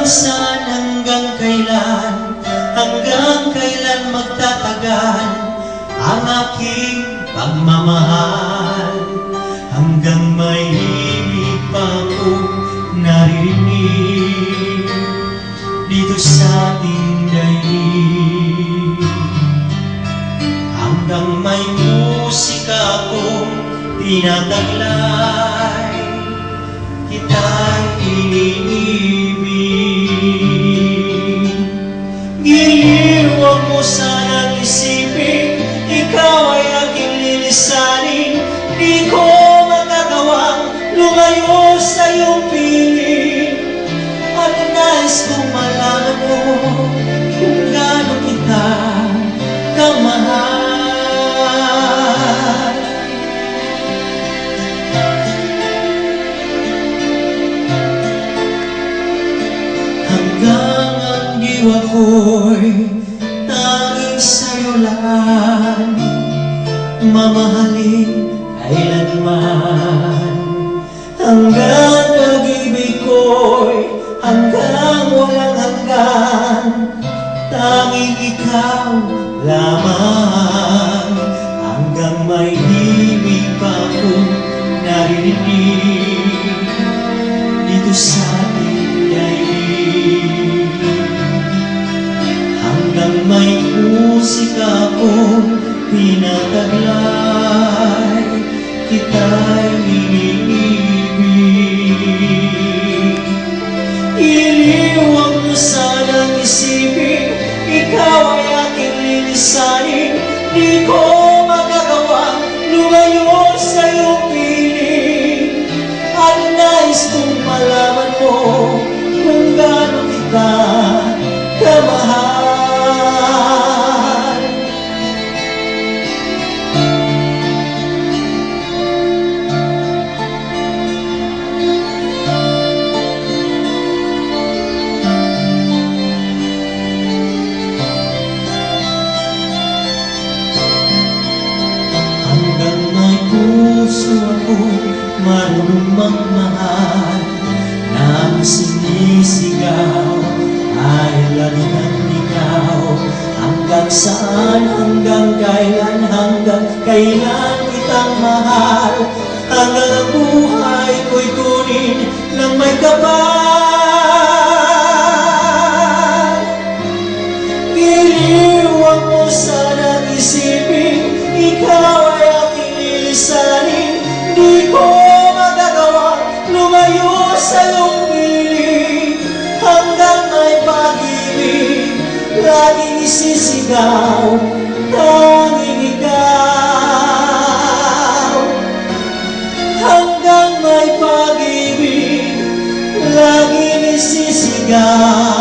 Hanggang saan, hanggang kailan magtatagal ang aking pagmamahal? Hanggang may ibig pa akong naririnig dito sa ating daigdig. Hanggang may musika akong tinataglay, kita'y iniibig. Giliw, huwag mo sanang isipin, ikaw ay aking lilisanin. Di ko magagawang lumayo sa iyong piling. At nais kong malaman mo kung gaano kita kamahal. Hanggang ang diwa ko'y tanging sa'yo lang mamahalin kailanman. Hanggang pag-ibig ko'y hanggang walang hanggan, tanging ikaw lamang. Hanggang may ibig pa akong naririnig dito sa ating daigdig. Hanggang may musika akong tinataglay, kita'y iniibig. Iliw, huwag mo sanang isipin, ikaw ay aking lilisanin. Di ko magagawa lumayo sa iyong piling. At nais kong malaman mo kung gaano kita kamahal. Hanggang may puso ako marunong magmahal, na ang sinisigaw ay lagi ng ikaw. Hanggang saan, hanggang kailan kitang mahal? Hanggang ang buhay ko'y kunin ng may kapal. Giliw, huwag mo sanang isipin, ikaw ay aking lilisanin. Di ko magagawa lumayo sa iyong piling. Hanggang may pag-ibig laging isisigaw, tanging ikaw. Hanggang may pag-ibig laging isisigaw,